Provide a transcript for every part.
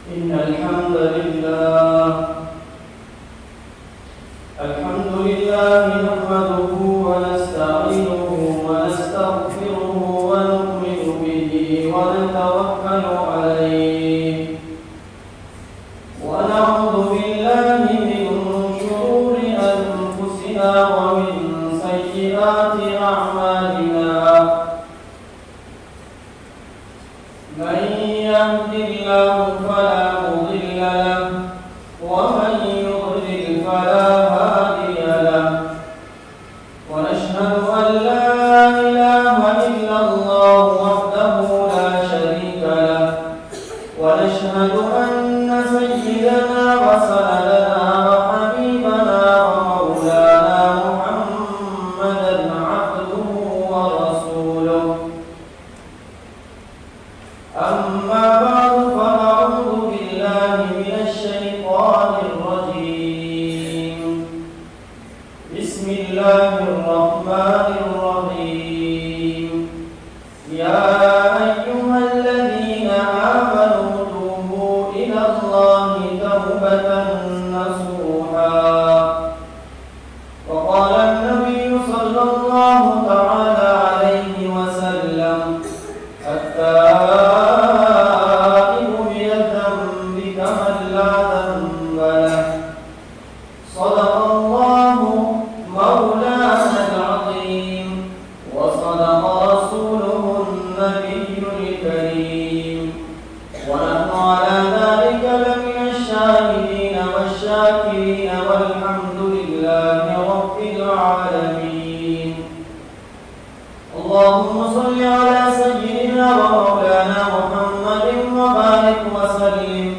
إن الحمد لله نحمده ونستعينه ونستغفره ونؤمن به ونتوكل عليه ونعوذ بالله من شرور أنفسنا ومن سيئات أعمالنا من يهد الله فلا مضل له ومن يضلل فلا هادي له ونشهد أن لا إله إلا الله وحده لا شريك له ونشهد أن سيدنا وسندنا وحبيبنا ومولانا محمدا عبده ورسوله أما بعد فأعوذ بالله من الشيطان الرجيم بسم الله الرحمن الرحيم يا أيها الذين آمنوا توبوا إلى الله توبة نصوحا وقال النبي صلى الله تعالى عليه وسلم التائب من الذنب كمن لا ذنب له صدق الله مولانا العظيم وصدق رسوله النبي الكريم ونحن على ذلك لمن الشاهدين والشاكرين والحمد لله رب العالمين اللهم صل على سيدنا ومولانا محمد وبارك وسلم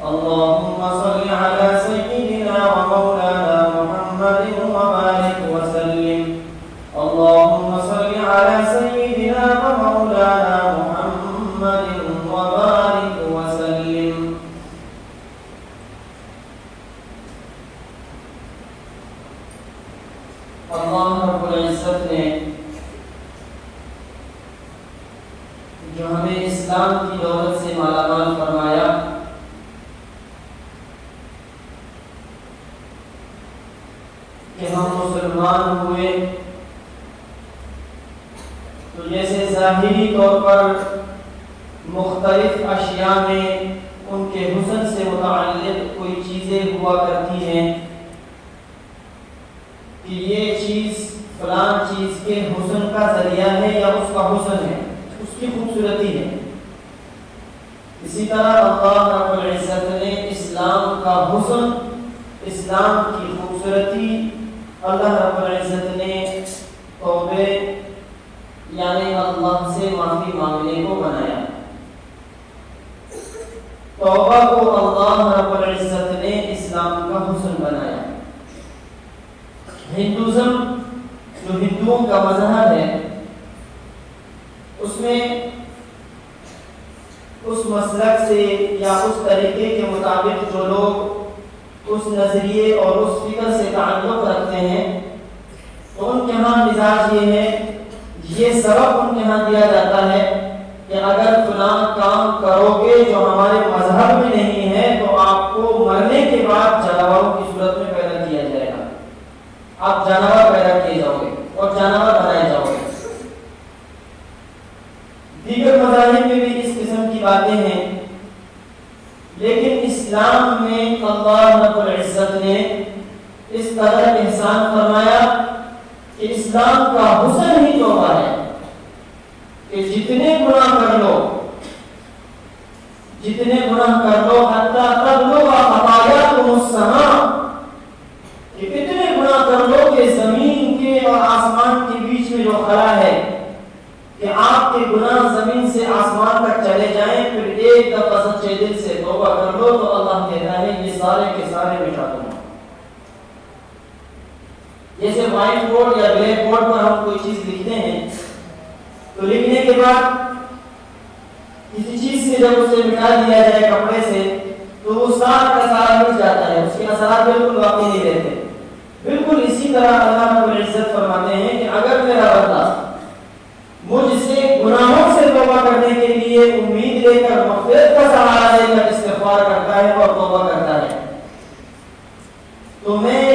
اللهم صل على سيدنا ومولانا محمد وبارك وسلم اللهم صل على سيدنا ومولانا محمد وبارك وسلم اللہ رب العزت نے جو ہمیں اسلام کی دولت سے مالا مال فرمایا کہ ہم مسلمان ہوئے تو جیسے ظاہری طور پر مختلف اشیاء میں ان کے حسن سے متعلق کوئی چیزیں ہوا کرتی ہیں کہ یہ چیز فلان چیز کے حسن کا ذریعہ ہے یا اس کا حسن ہے، اس کی خوبصورتی ہے، اسی طرح اللہ رب العزت نے اسلام کا حسن، اسلام کی خوبصورتی اللہ رب العزت نے توبے یعنی اللہ سے معافی مانگنے کو بنایا۔ توبہ کو اللہ رب العزت نے اسلام کا حسن بنایا۔ ہندوازم جو ہندوؤں کا مذہب ہے اس میں اس مسلک سے یا اس طریقے کے مطابق جو لوگ اس نظریے اور اس فکر سے تعلق رکھتے ہیں تو ان کے ہاں مزاج یہ ہے، یہ سبق ان کے ہاں دیا جاتا ہے کہ اگر فلاں کام کرو گے جو ہمارے مذہب میں نہیں ہے تو آپ کو مرنے کے بعد جانوروں کی صورت میں پیدا کیا جائے گا، آپ جانور پیدا کیے جاؤ گے اور جانور بنائے جاؤ گے۔ دیگر مذاہب میں بھی اس قسم کی باتیں ہیں، لیکن اسلام میں اللہ رب العزت نے اس قدر احسان فرمایا کہ اسلام کا حسن ہی توبہ ہے کہ جتنے گناہ کر لو حتیٰ تبلغ خطاياكم السماء، کہ کتنے گناہ کر لو کہ زمین کے اور آسمان کے بیچ میں جو خلا ہے کہ آپ کے گناہ زمین سے آسمان تک چلے جائیں، پھر ایک دفعہ سچے دل سے توبہ کر لو تو اللہ کہتا ہے یہ سارے کے سارے مٹا دوں گا۔ جیسے وائٹ بورڈ یا بلیک بورڈ پر ہم کوئی چیز لکھتے ہیں تو لکھنے کے بعد کسی چیز سے جب اسے مٹا دیا جائے کپڑے سے تو وہ سارا کا سارا مٹ جاتا ہے، اس کے اثرات بالکل باقی نہیں رہتے۔ بالکل اسی طرح اللہ رب العزت فرماتے ہیں کہ اگر میرا بندہ مجھ سے گناہوں سے توبہ کرنے کے لیے امید لے کر مغفرت کا سہارا لے کر استغفار کرتا ہے اور توبہ کرتا ہے تو میں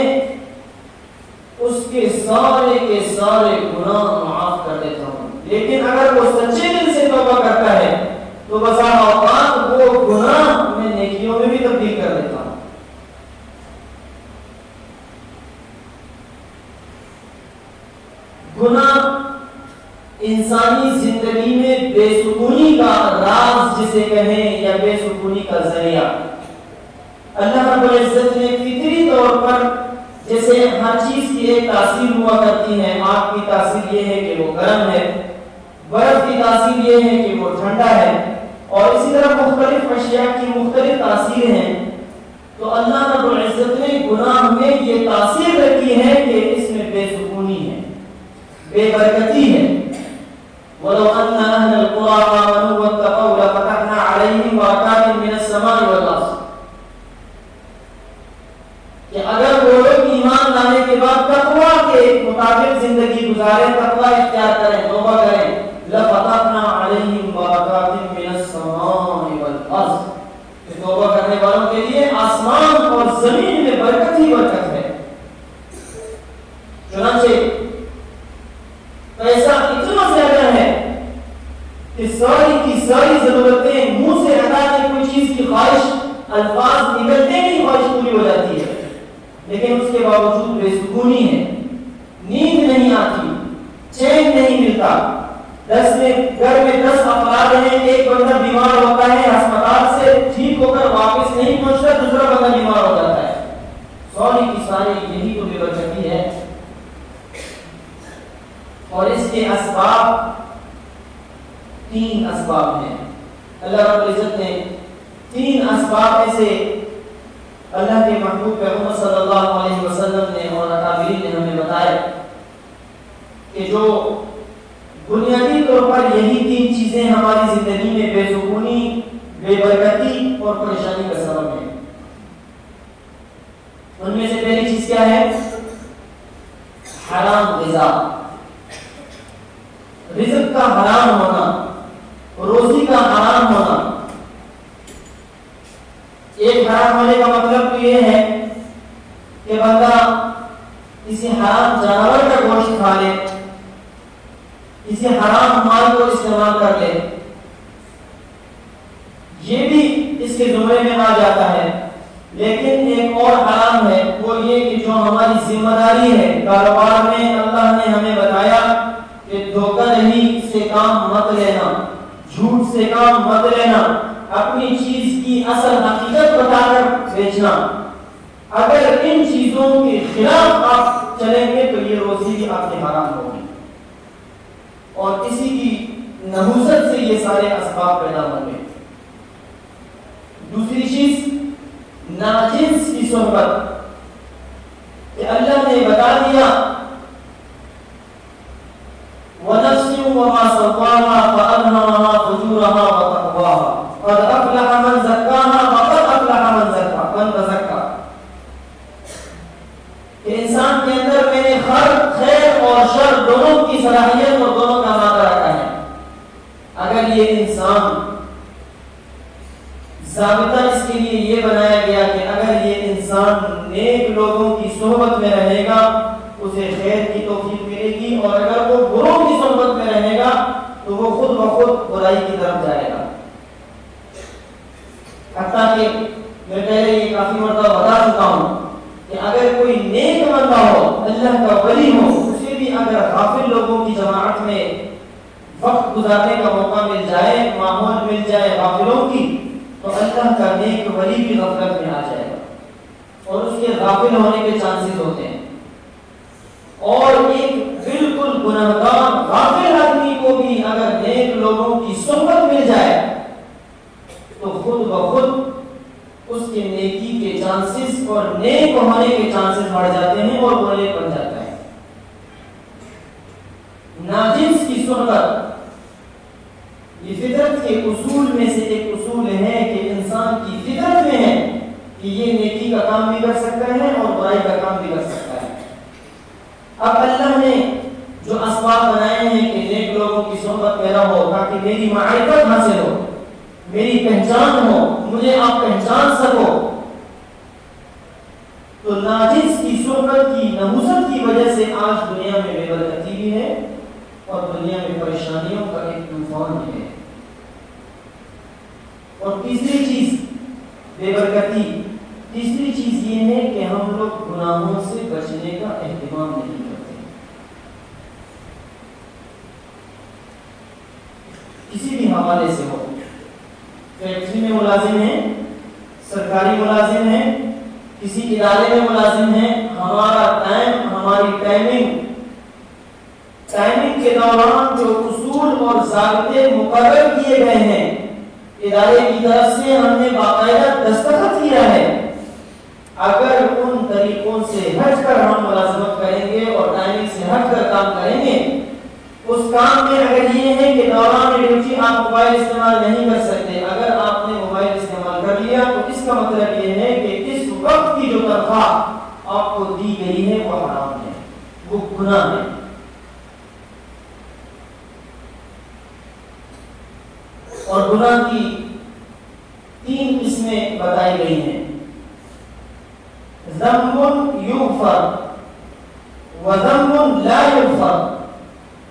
اس کے سارے گناہ معاف کر دیتا ہوں. لیکن اگر وہ سچے دل سے توبہ کرتا ہے تو بسا اوقات وہ گناہ میں نیکیوں میں بھی تبدیل کر دیتا ہوں. گناہ انسانی زندگی میں بے سکونی کا راز جسے کہیں یا بے سکونی کا ذریعہ. اللہ رب العزت نے فطری طور پر جیسے ہر چیز کی ایک تاثیر ہوا کرتی ہے، آگ کی تاثیر یہ ہے کہ وہ گرم ہے، برف کی تاثیر یہ ہے کہ وہ ٹھنڈا ہے، اور اسی طرح مختلف اشیاء کی مختلف تاثیر ہیں. تو اللہ رب العزت نے گناہ میں یہ تاثیر رکھی ہے کہ اس میں بے سکونی ہے، بے برکتی ہے. وَلَوْ أَنَّ أَهْلَ الْقُرَىٰ آمَنُوا وَاتَّقَوْا لَفَتَحْنَا عَلَيْهِمْ بَرَكَاتٍ مِّنَ السَّمَاءِ وَالْأَرْضِ. کہ اگر وہ لوگ ایمان لانے کے بعد تقویٰ کے مطابق زندگی گزاریں، تقویٰ اختیار کریں، توبہ کریں، لَفَتَحْنَا عَلَيْهِمْ بَرَكَاتٍ مِّنَ السَّمَاءِ وَالْأَرْضِ. کہ توبہ کرنے والوں کے لیے آسمان اور زمین میں برکت ہی برکت ہے. چنانچہ پیسہ اتنا زیادہ ہے کہ ساری کی ساری ضرورتیں منہ سے ادا کی کوئی چیز کی خواہش الفاظ نکلتے ہی خواہش پوری ہو جاتی ہے، لیکن اس کے باوجود بے سکونی ہے، نیند نہیں آتی، چین نہیں ملتا. گھر میں 10 افراد ہیں، ایک بندہ بیمار ہوتا ہے، ہسپتال سے ٹھیک ہو کر واپس نہیں پہنچتا، دوسرا بندہ بیمار ہو جاتا ہے. ساری کی ساری یہی تو بے برکتی ہے. اور اس کے اسباب 3 اسباب ہیں. اللہ رب العزت نے 3 اسباب میں سے اللہ کے محبوب پیغمبر صلی اللہ علیہ وسلم نے اور اکابرین نے ہمیں بتایا کہ جو بنیادی طور پر یہی 3 چیزیں ہماری زندگی میں بے سکونی، بے برکتی اور پریشانی کا سبب ہے. ان میں سے پہلی چیز کیا ہے؟ حرام غذا، رزق کا حرام ہونا، روزی کا حرام ہونا. ایک حرام ہونے کا مطلب تو یہ ہے کہ بندہ کسی حرام جانور کا گوشت کھا لے، کسی حرام مال کو استعمال کر لے، یہ بھی اس کے زمرے میں آ جاتا ہے. لیکن ایک اور حرام ہے، وہ یہ کہ جو ہماری ذمہ داری ہے کاروبار میں، اللہ نے ہمیں بتایا کہ دھوکہ دہی سے کام مت لینا، جھوٹ سے کام مت لینا، اپنی چیز کی اصل حقیقت بتا کر بیچنا. اگر ان چیزوں کے خلاف آپ چلیں گے تو یہ روزی بھی آپ کی حرام ہوگی، اور اسی کی نحوست سے یہ سارے اسباب پیدا ہوں گے. دوسری چیز ناجنس کی صحبت، کہ اللہ نے بتا دیا وَنَفْسٍ وَمَا سَوَّاهَا فَأَلْهَمَهَا فُجُورَهَا وَتَقْوَاهَا قَدْ أَفْلَحَ مَنْ زَكَّاهَا وَقَدْ أَفْلَحَ مَنْ تَزَكَّىٰ. کہ انسان کے اندر میں نے خیر اور شر دونوں کی صلاحیت اور دونوں کا مادہ رکھا ہے. اگر یہ انسان ضابطہ اس کے لیے یہ بنایا گیا کہ اگر یہ انسان نیک لوگوں کی صحبت میں رہے گا اسے خیر کی توفیق ملے گی، اور اگر وہ بروں کی صحبت میں رہے گا تو وہ خود بخود برائی کی طرف جائے گا. حتیٰ کہ میں پہلے یہ کافی مرتبہ بتا چکا ہوں کہ اگر کوئی نیک بندہ ہو، اللہ کا ولی ہو، اسے بھی اگر غافل لوگوں کی جماعت میں وقت گزارنے کا موقع مل جائے، ماحول مل جائے غافلوں کی، تو اللہ کا نیک ولی بھی غفلت میں آ جائے گا اور اس کے غافل ہونے کے چانسز ہوتے ہیں. اور ایک بالکل گنہگار غافل آدمی کو بھی اگر نیک لوگوں کی صحبت مل جائے تو خود بخود اس کے نیکی کے چانسز اور نیک ہونے کے چانسز بڑھ جاتے ہیں اور وہ نیک بن جاتا ہے. ناجنس کی صحبت یہ فطرت کے اصول میں سے ایک اصول ہے کہ انسان کی فطرت میں ہے کہ یہ نیکی کا کام بھی کر سکتا ہے اور برائی کا کام بھی کر سکتا ہے. اب اللہ نے جو اسباب بنائے ہیں کہ نیک لوگوں کی صحبت پیدا ہو، تاکہ میری معرفت حاصل ہو، میری پہچان ہو، مجھے آپ پہچان سکو. تو ناجنس کی صحبت کی نحوست کی وجہ سے آج دنیا میں بے برکتی بھی ہے اور دنیا میں پریشانیوں کا ایک طوفان بھی ہے. اور تیسری چیز بے برکتی، تیسری چیز یہ ہے کہ ہم لوگ گناہوں سے بچنے کا اہتمام نہیں کرتے. کسی بھی حوالے سے ہو، فیکٹری میں ملازم ہیں، سرکاری ملازم ہیں، کسی ادارے میں ملازم ہیں، ہمارا ٹائم، ہماری ٹائمنگ کے دوران جو اصول اور ضابطے مقرر کیے گئے ہیں ادارے کی طرف سے، ہم نے باقاعدہ دستخط کیا ہے. اگر ان طریقوں سے ہٹ کر ہم ملازمت کریں گے اور ٹائمنگ سے ہٹ کر کام کریں گے، اس کام میں اگر یہ ہے کہ دوران ڈیوٹی آپ موبائل استعمال نہیں کر سکتے، اگر آپ نے موبائل استعمال کر لیا تو اس کا مطلب یہ ہے کہ اس وقت کی جو تنخواہ آپ کو دی گئی ہے وہ حرام ہے، وہ گناہ ہے. اور گناہ کی 3 قسمیں بتائی گئی ہیں: ذنب یغفر، وذنب لا یغفر،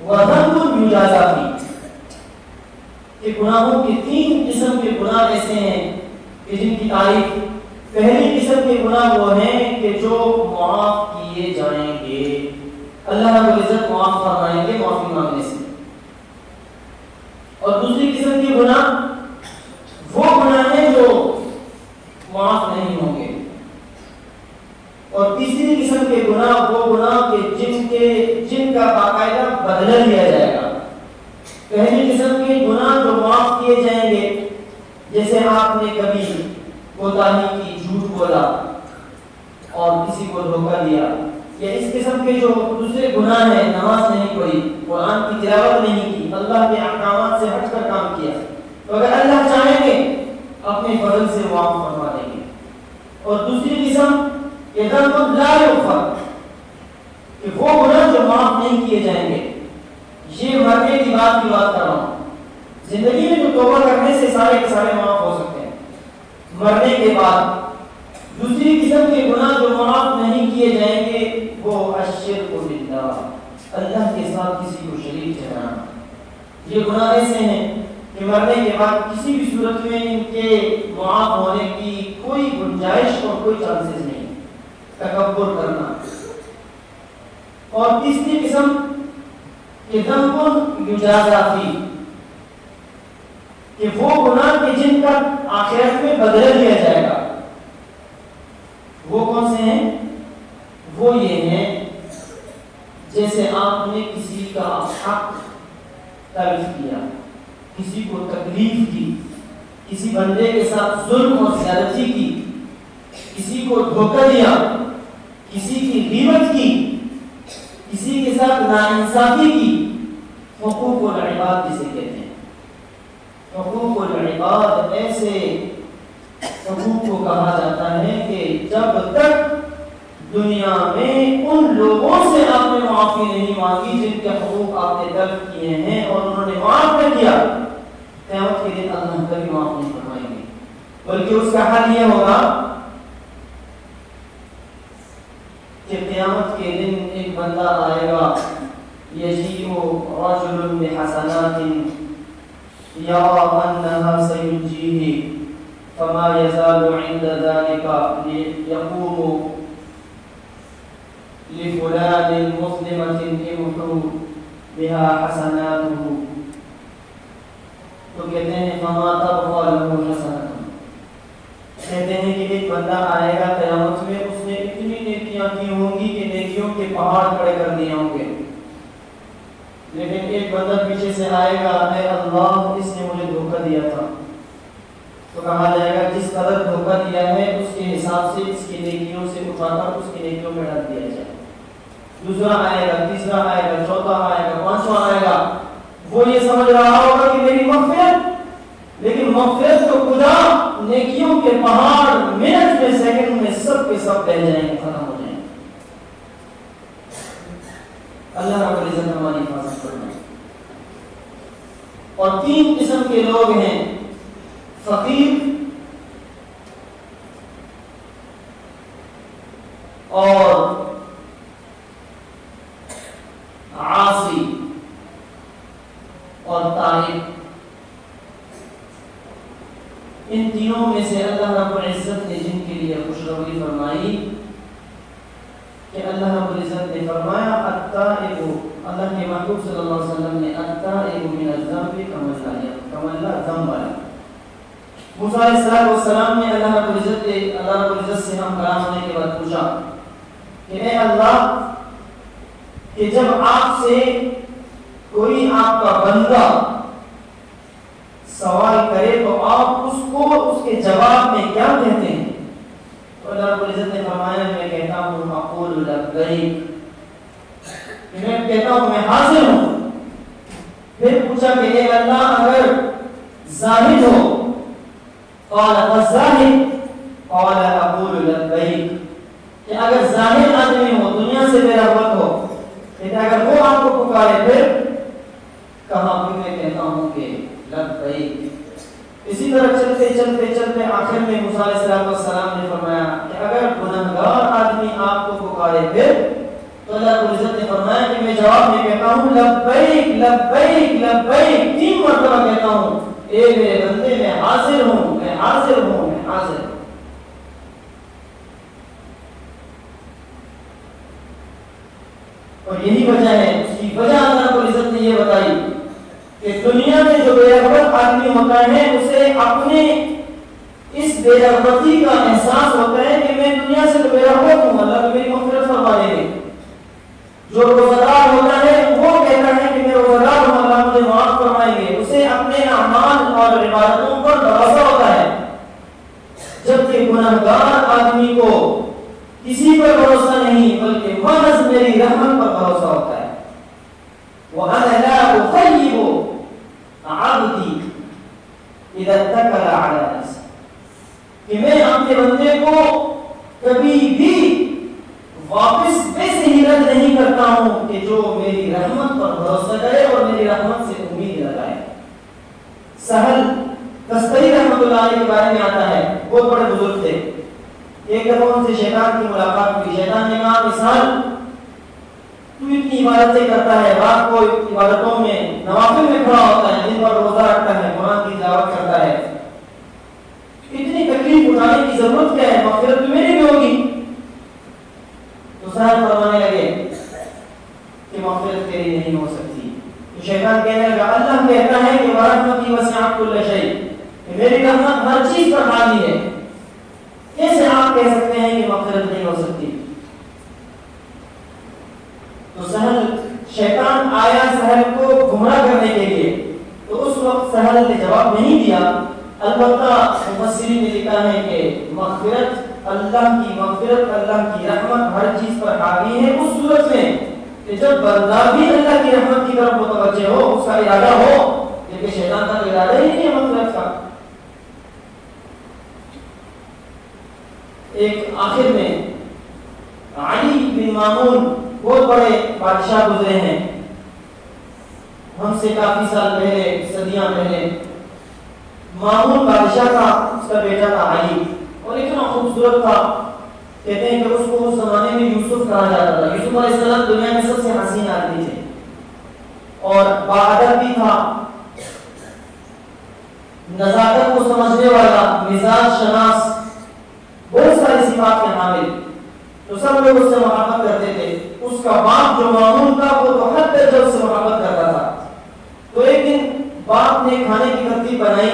وذنب یجازى فیہ. کہ گناہوں کے 3 قسم کے گناہ ایسے ہیں کہ جن کی تعریف، پہلی قسم کے گناہ وہ ہیں کہ جو معاف کیے جائیں گے، اللہ رب العزت معاف فرمائیں گے معافی مانگنے سے. اور دوسری قسم کے گناہ وہ گناہ ہیں جو معاف نہیں ہوں گے. اور تیسری قسم کے گناہ وہ گناہ کہ جن کا باقاعدہ بدلہ لیا جائے گا. پہلی قسم کے گناہ جو معاف کیے جائیں گے، جیسے آپ نے کبھی کوتاہی کی، جھوٹ بولا اور کسی کو دھوکہ دیا، یا اس قسم کے جو دوسرے گناہ ہیں، نماز نہیں پڑھی، قرآن کی تلاوت نہیں کی، اللہ کے احکامات سے ہٹ کر کام کیا، تو اگر اللہ چاہیں گے اپنے فضل سے معاف فرما دیں گے. اور دوسری قسم کہ ذنب لا یغفر، کہ وہ گناہ جو معاف نہیں کیے جائیں گے. یہ مرنے کی بات کر رہا ہوں. زندگی میں تو توبہ کرنے سے سارے کے سارے معاف ہو سکتے ہیں، مرنے کے بعد دوسری قسم کے گناہ جو معاف نہیں کیے جائیں گے وہ الشرک باللہ، اللہ کے ساتھ کسی کو شریک ٹھہرانا. یہ گناہ ایسے ہیں کہ مرنے کے بعد کسی بھی صورت میں ان کے معاف ہونے کی کوئی گنجائش اور کوئی چانسز نہیں. تکبر کرنا. اور تیسری قسم کہ ذنب یجازى فیہ، کہ وہ گناہ کے جن کا آخرت میں بدلہ لیا جائے گا. وہ کون سے ہیں؟ وہ یہ ہیں جیسے آپ نے کسی کا حق تلف کیا، کسی کو تکلیف کی، کسی بندے کے ساتھ ظلم اور زیادتی کی، کسی کو دھوکہ دیا، کسی کی غیبت کی، کسی کے ساتھ ناانصافی کی. حقوق العباد جسے کہتے ہیں. حقوق العباد ایسے حقوق کو کہا جاتا ہے کہ جب تک دنیا میں ان لوگوں سے آپ نے معافی نہیں مانگی جن کے حقوق آپ نے تلف کیے ہیں اور انہوں نے معاف نہ کیا، قیامت کے دن اللہ کبھی معاف نہیں فرمائیں گے. بلکہ اس کا حل یہ ہوگا کہ قیامت کے دن ایک بندہ آئے گا، یجیء رجل بحسنات یرى انها سینجیہ فما يزال عند ذلك يقوم لفلان مسلمة امحو بها حسناته. تو کہتے ہیں فما تبقى له حسنة، کہتے ہیں کہ ایک بندہ آئے گا قیامت میں، اس نے اتنی نیکیاں کی ہوں گی کہ نیکیوں کے پہاڑ کھڑے کر دیے ہوں گے، لیکن ایک بندہ پیچھے سے آئے گا، اے اللہ اس نے مجھے دھوکہ دیا تھا. تو کہا جائے گا جس قدر دھوکہ دیا ہے اس کے حساب سے اس کی نیکیوں سے اٹھا کر اس کی نیکیوں میں ڈال دیا جائے. دوسرا آئے گا، تیسرا آئے گا، چوتھا آئے گا، پانچواں آئے گا. وہ یہ سمجھ رہا ہوگا کہ میری مغفرت، لیکن مغفرت تو خدا نیکیوں کے پہاڑ منٹ میں، سیکنڈ میں سب کے سب بہ جائیں گے، ختم ہو جائیں گے. اللہ رب العزت ہماری حفاظت فرمائے. اور 3 قسم کے لوگ ہیں، فقیر اور عاصی اور تائب۔ ان تینوں میں سے اللہ رب العزت نے جن کے لیے خوشخبری فرمائی کہ اللہ رب العزت نے فرمایا التائب، اللہ کے محبوب صلی اللہ علیہ وسلم نے التائب من الذنب کمن لا ذنب له۔ موسیٰ علیہ السلام نے اللہ رب العزت سے ہم کلام ہونے کے بعد پوچھا کہ اے اللہ، کہ جب آپ سے کوئی آپ کا بندہ سوال کرے تو آپ اس کو اس کے جواب میں کیا کہتے ہیں؟ تو اللہ رب العزت نے فرمایا میں کہتا ہوں اقول لبیک، میں کہتا ہوں میں حاضر ہوں۔ پھر پوچھا کہ اے اللہ، اگر زاہد ہو، قال فالزاہد قال اقول لبیک، کہ اگر زاہد آدمی ہو، دنیا سے بے رغبت ہو، لیکن اگر وہ آپ کو پکارے پھر کہاں پہ میں کہتا ہوں کہ لبیک۔ اسی طرح چلتے چلتے چلتے آخر میں موسیٰ علیہ السلام نے فرمایا کہ اگر گنہگار آدمی آپ کو پکارے پھر، تو اللہ رب العزت نے فرمایا کہ میں جواب میں کہتا ہوں لبیک لبیک لبیک، 3 مرتبہ کہتا ہوں اے میرے بندے میں حاضر ہوں، میں حاضر ہوں، میں حاضر ہوں۔ اور یہی وجہ ہے، اس کی وجہ اللہ رب العزت نے یہ بتائی کہ دنیا میں جو بے رغبت آدمی ہوتا ہے اسے اپنے اس بے رغبتی کا احساس ہوتا ہے کہ میں دنیا سے تو بے رغبت ہوں، اللہ میری مغفرت فرما دے گے۔ جو روزہ دار ہوتا ہے وہ کہتا ہے کہ میں روزہ دار ہوں، اللہ مجھے معاف فرمائیں گے، اسے اپنے اعمال اور عبادتوں پر بھروسہ ہوتا ہے۔ جبکہ گنہگار آدمی کو کسی پر بھروسہ نہیں بلکہ محض میری رحمت پر بھروسہ ہوتا ہے۔ وَأَنَا لَا أُخَيِّبُ عَبْدِي إِذَا اتَّكَلَ عَلَى نَفْسِهِ، کہ میں اپنے بندے کو کبھی بھی واپس ویسے ہی رد نہیں کرتا ہوں کہ جو میری رحمت پر بھروسہ کرے اور میری رحمت سے امید لگائے۔ سہل تستری رحمۃ اللہ علیہ کے بارے میں آتا ہے، بہت بڑے بزرگ تھے۔ ایک دفعہ ان سے شیطان کی ملاقات ہوئی۔ شیطان نے کہا مثال تو اتنی عبادتیں کرتا ہے، رات کو عبادتوں میں نوافل میں کھڑا ہوتا ہے، دن بھر روزہ رکھتا ہے، قرآن کی تلاوت کرتا ہے، اتنی تکلیف اٹھانے کی ضرورت کیا ہے؟ مغفرت تو میری بھی ہوگی۔ تو سہل فرمانے لگے کہ مغفرت تیری نہیں ہو سکتی۔ تو شیطان کہنے لگا اللہ کہتا ہے کہ ورحمتی وسعت کل شیء، کہ میری رحمت ہر چیز پر حاوی ہے، کیسے آپ کہہ سکتے ہیں کہ مغفرت نہیں ہو سکتی؟ تو سہل شیطان آیا سہل کو گمراہ کرنے کے لیے، تو اس وقت سہل نے جواب نہیں دیا۔ البتہ مفسرین نے لکھا ہے کہ مغفرت اللہ کی مغفرت، اللہ کی رحمت ہر چیز پر حاوی ہے اس صورت میں کہ جب بندہ بھی اللہ کی رحمت کی طرف متوجہ ہو، اس کا ارادہ ہو، لیکن شیطان کا ارادہ ہی نہیں ہے مغفرت کا۔ ایک آخر میں علی بن مامون بہت بڑے بادشاہ گزرے ہیں، ہم سے کافی سال پہلے، صدیاں پہلے۔ مامون بادشاہ تھا، اس کا بیٹا تھا علی، اور اتنا خوبصورت تھا، کہتے ہیں کہ اس کو اس زمانے میں یوسف کہا جاتا تھا۔ یوسف علیہ السلام دنیا میں سب سے حسین آدمی تھے اور باادب بھی تھا، نزاکت کو سمجھنے والا، مزاج شناس، بہت ساری صفات کے حامل، تو سب لوگ اس سے محبت کرتے تھے۔ اس کا باپ جو مامون تھا وہ تو حد درجہ اس سے محبت کرتا تھا۔ تو ایک دن باپ نے کھانے کی ترتیب بنائی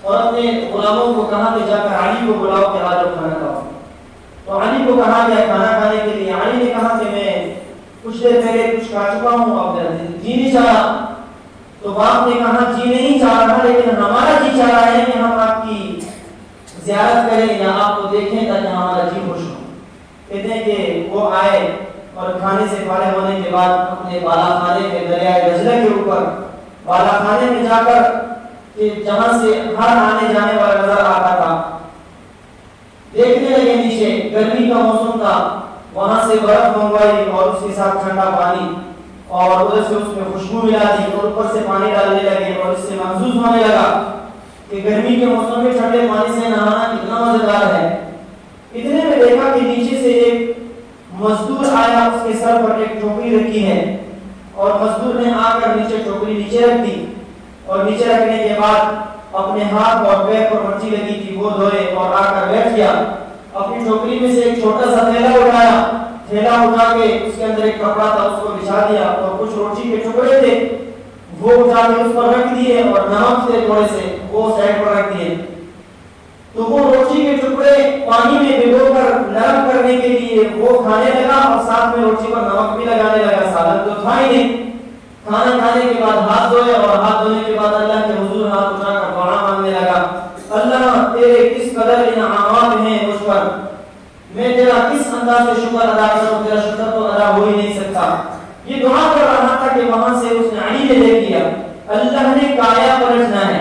اور اپنے غلاموں کو کہا کہ جا کر علی کو بلاؤ کہ آج کھانا کھاؤ۔ تو علی کو کہا گیا کھانا کھانے کے لیے۔ علی نے کہا کہ میں کچھ دیر پہلے کچھ کھا چکا ہوں، اب جی نہیں چاہ رہا۔ تو باپ نے کہا جی نہیں چاہ رہا لیکن ہمارا جی چاہ رہا ہے کہ ہم آپ کی زیارت کریں یا آپ کو دیکھیں تاکہ ہمارا جی خوش ہو۔ کہتے ہیں کہ وہ آئے اور کھانے سے فارغ ہونے کے بعد اپنے بالا خانے میں دریائے دجلہ کے اوپر بالا خانے میں جا کر کہ جہاں سے ہر آنے جانے والا نظر آتا تھا، دیکھنے لگے نیچے، گرمی کا موسم تھا، وہاں سے برف منگوائی اور اس کے ساتھ ٹھنڈا پانی، اور ادھر سے اس میں خوشبو ملا دی اور اوپر سے پانی ڈالنے لگے اور اس سے محسوس ہونے لگا کہ گرمی کے موسم میں ٹھنڈے پانی سے نہانا کتنا مزیدار ہے۔ اتنے میں دیکھا کہ نیچے سے ایک مزدور آیا، اس کے سر پر ایک ٹوکری رکھی ہے اور مزدور نے آ کر نیچے ٹوکری نیچے رکھ دی اور نیچے رکھنے کے بعد اپنے ہاتھ اور پیر پر مٹی لگی تھی وہ دھوئے اور آ کر بیٹھ گیا۔ اپنی ٹوکری میں سے ایک چھوٹا سا تھیلا اٹھایا، تھیلا اٹھا کے اس کے اندر ایک کپڑا تھا اس کو بچھا دیا اور کچھ روٹی کے ٹکڑے تھے وہ اٹھا کے اس پر رکھ دیے اور نمک سے تھوڑے سے وہ سائڈ پر رکھ دیے۔ تو وہ روٹی کے ٹکڑے پانی میں بھگو کر نرم کرنے کے لیے وہ کھانے لگا اور ساتھ میں روٹی پر نمک بھی لگانے لگا۔ سالن تو تھا ہی نہیں۔ کھانا کھانے کے بعد ہاتھ دھوئے اور ہاتھ دھونے کے بعد اللہ کے حضور ہاتھ اٹھا کر دعا مانگنے لگا، اللہ تیرے کس قدر انعامات ہیں مجھ پر، میں تیرا کس انداز سے شکر ادا کروں، تیرا شکر تو ادا ہو ہی نہیں سکتا۔ یہ دعا کر رہا تھا کہ وہاں سے اس نے علی نے دیکھ لیا، اللہ نے کایا پلٹنا ہے۔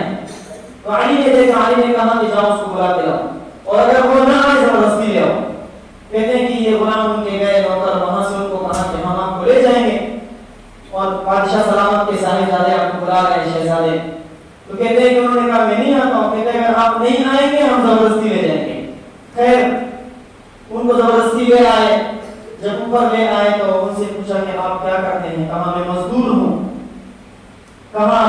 تو علی نے دیکھا، علی نے کہا کہ جاؤ اس کو بلا کے لاؤ اور اگر وہ نہ آئے زبردستی لے آؤ۔ کہتے ہیں کہ یہ غلام ان کے گئے نوکر، وہاں سے ان کو کہا کہ ہم آپ کو لے جائیں گے اور بادشاہ سلامت کے صاحبزادے آپ کو بلا رہے ہیں، شہزادے۔ تو کہتے ہیں کہ انہوں نے کہا میں نہیں آتا ہوں۔ کہتے ہیں اگر آپ نہیں آئیں گے ہم زبردستی لے جائیں گے۔ خیر ان کو زبردستی لے آئے۔ جب اوپر لے آئے تو ان سے پوچھا کہ آپ کیا کرتے ہیں؟ کہا میں مزدور ہوں۔ کہا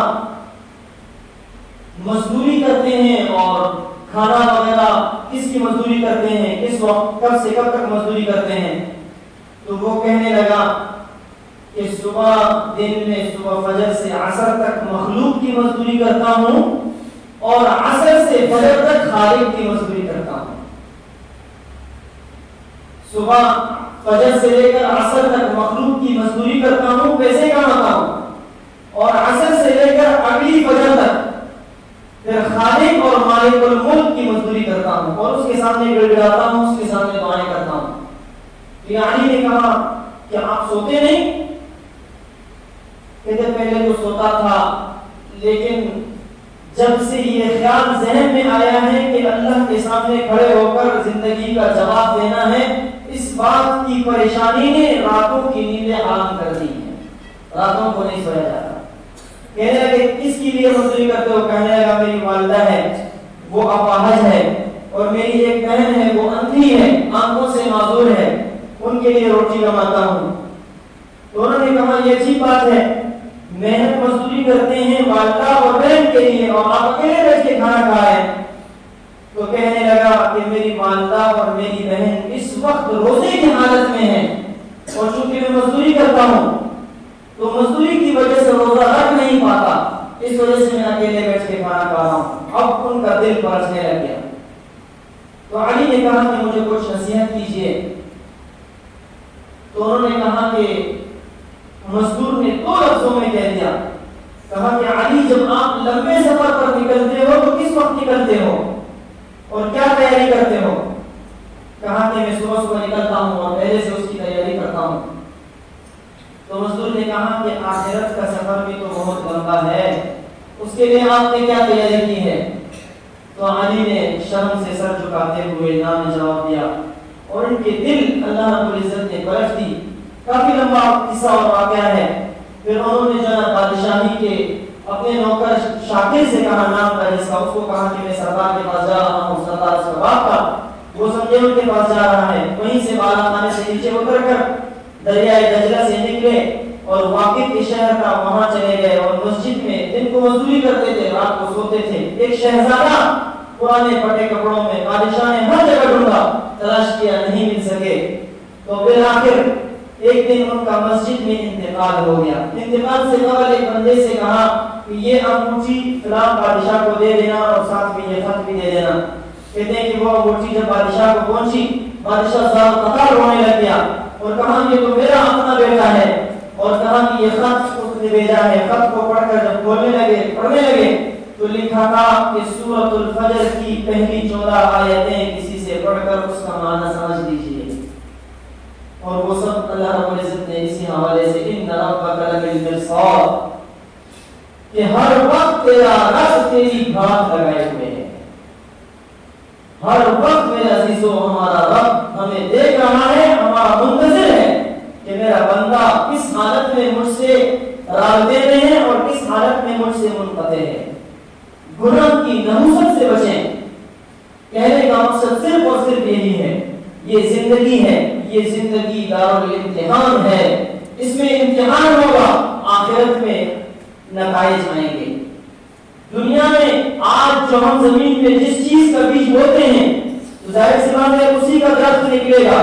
مزدوری کرتے ہیں اور کھانا وغیرہ کس کی مزدوری کرتے ہیں، کس وقت کب سے کب تک مزدوری کرتے ہیں؟ تو وہ کہنے لگا کہ صبح دن میں صبح فجر سے عصر تک مخلوق کی مزدوری کرتا ہوں اور عصر سے فجر تک خالق کی مزدوری کرتا ہوں۔ صبح فجر سے لے کر عصر تک مخلوق کی مزدوری کرتا ہوں، پیسے کماتا ہوں، اور عصر سے لے کر اگلی فجر تک پھر خالق اور مالک الملک کی مزدوری کرتا ہوں اور اس کے سامنے گڑ گڑاتا ہوں، اس کے سامنے دعائیں کرتا ہوں۔ تو علی نے کہا کہ آپ سوتے نہیں؟ کہتے پہلے تو سوتا تھا، لیکن جب سے یہ خیال ذہن میں آیا ہے کہ اللہ کے سامنے کھڑے ہو کر زندگی کا جواب دینا ہے، اس بات کی پریشانی نے راتوں کی نیندیں حرام کر دی ہیں، راتوں کو نہیں سویا جاتا۔ کہنے لگے کس کی لیے مزدوری کرتے ہو؟ کہنے لگا میری والدہ ہے، وہ اپاہج ہے، اور میری ایک بہن ہے وہ اندھی ہے، آنکھوں سے معذور ہے، ان کے لیے روٹی کماتا ہوں۔ تو انہوں نے کہا یہ اچھی بات ہے، محنت مزدوری کرتے ہیں والدہ اور بہن کے لیے اور آپ اکیلے بیٹھ کے کھانا کھائیں۔ تو کہنے لگا کہ میری والدہ اور میری بہن اس وقت روزے کی حالت میں ہیں اور چونکہ میں مزدوری کرتا ہوں تو مزدوری کی وجہ سے روزہ رکھ نہیں پاتا، اس وجہ سے میں اکیلے بیٹھ کے کھانا کھا رہا ہوں۔ اب ان کا دل پرچنے لگ گیا۔ تو علی نے کہا کہ مجھے کچھ نصیحت کیجیے۔ تو انہوں نے کہا کہ مزدور نے دو لفظوں میں کہہ دیا، کہا کہ علی جب آپ لمبے سفر پر نکلتے ہو تو کس وقت نکلتے ہو اور کیا تیاری کرتے ہو؟ کہا کہ میں صبح صبح نکلتا ہوں اور پہلے سے اس کی تیاری کرتا ہوں۔ تو مزدور نے کہا کہ آخرت کا سفر بھی تو بہت لمبا ہے، اس کے لیے آپ نے کیا تیاری کی ہے؟ تو علی نے شرم سے سر جھکاتے ہوئے نہ جواب دیا اور ان کے دل اللہ رب العزت نے پلٹ دی۔ کافی لمبا قصہ اور واقعہ ہے۔ پھر انہوں نے جو بادشاہی کے اپنے نوکر شاکر سے کہا، نام کا جس کا، اس کو کہا کہ میں سردار کے پاس جا رہا ہوں، سردار اس کا باپ تھا، وہ سمجھے ان کے پاس جا رہا ہے۔ وہیں سے بالا خانے سے نیچے اتر کر دریائے دجلہ سے نکلے اور واقف کے شہر کا وہاں چلے گئے اور مسجد میں دن کو مزدوری کرتے تھے، رات کو سوتے تھے۔ ایک شہزادہ پرانے پھٹے کپڑوں میں، بادشاہ نے ہر جگہ ڈھونڈا، تلاش کیا، نہیں مل سکے۔ تو بالآخر ایک دن ان کا مسجد میں انتقال ہو گیا۔ انتقال سے قبل ایک بندے سے کہا کہ یہ انگوٹھی فلاں بادشاہ کو دے دینا اور ساتھ میں یہ خط بھی دے دینا۔ کہتے ہیں کہ وہ انگوٹھی جب بادشاہ کو پہنچی، بادشاہ زار قطار رونے لگ گیا اور کہا کہ تو میرا اپنا بیٹا ہے، اور کہا کہ یہ خط اس نے بھیجا ہے۔ خط کو پڑھ کر جب کھولنے لگے، پڑھنے لگے تو لکھا تھا کہ سورۃ الفجر کی پہلی 14 آیتیں کسی سے پڑھ کر اس کا معنی سمجھ لیجیے۔ اور وہ سب اللہ رب العزت نے اسی حوالے سے ان ربک لبالمرصاد، کہ ہر وقت تیرا رب تیری گھات لگائے ہوئے ہے۔ ہر وقت میرے عزیزو ہمارا رب ہمیں دیکھ رہا ہے، ہمارا منتظر ہے کہ میرا بندہ کس حالت میں مجھ سے رابطے میں ہیں اور کس حالت میں مجھ سے منقطع ہے۔ گناہ کی نحوست سے بچیں۔ کہنے کا مقصد صرف اور صرف یہی ہے، یہ زندگی ہے، یہ زندگی دارالامتحان ہے، اس میں امتحان ہوگا، آخرت میں نتائج آئیں گے۔ دنیا میں آج جو ہم زمین پہ جس چیز کا بیج بوتے ہیں تو ظاہر سی بات ہے اسی کا درخت نکلے گا۔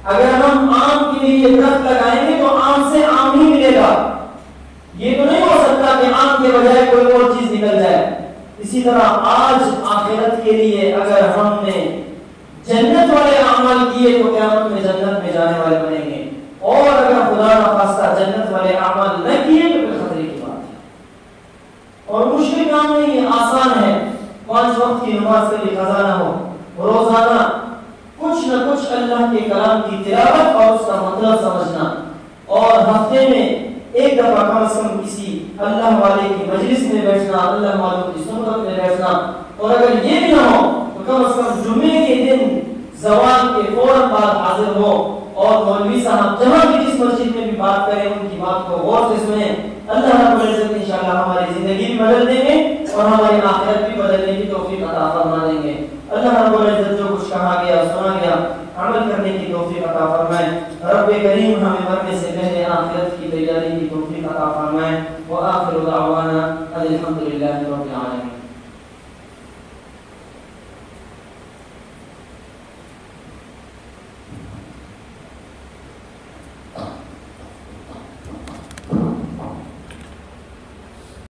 اگر ہم آم کے لیے درخت لگائیں گے تو آم سے آم ہی ملے گا، یہ تو نہیں ہو سکتا کہ آم کے بجائے کوئی اور چیز نکل جائے۔ اسی طرح آج آخرت کے لیے اگر ہم نے جنت والے اعمال کیے تو قیامت میں جنت میں جانے والے بنیں گے، اور اگر خدا نخواستہ جنت والے اعمال نہ کیے تو پھر خطرے کی بات ہے۔ اور مشکل کام نہیں ہے، آسان ہے۔ 5 وقت کی نماز کا بھی قضا نہ ہو، روزانہ کچھ نہ کچھ اللہ کے کلام کی تلاوت اور اس کا مطلب سمجھنا، اور ہفتے میں ایک دفعہ کم از کم کسی اللہ والے کی مجلس میں بیٹھنا، اللہ والوں کی سنت میں بیٹھنا، اور اگر یہ بھی نہ ہو تو کم از کم جمعے کے دن زوال کے فوراً بعد حاضر ہو، اور مولوی صاحب جہاں بھی جس مسجد میں بھی بات کریں ان کی بات کو غور سے سنیں۔ اللہ رب العزت انشاءاللہ ہماری زندگی بھی بدل دیں گے اور ہماری آخرت بھی بدلنے کی توفیق عطا فرما دیں گے۔ اللہ رب العزت جو کچھ کہا گیا سنا گیا عمل کرنے کی توفیق عطا فرمائے۔ رب کریم ہمیں مرنے سے پہلے آخرت کی تیاری کی توفیق عطا فرمائے۔ وآخر دعوانا الحمدللہ رب العالمین۔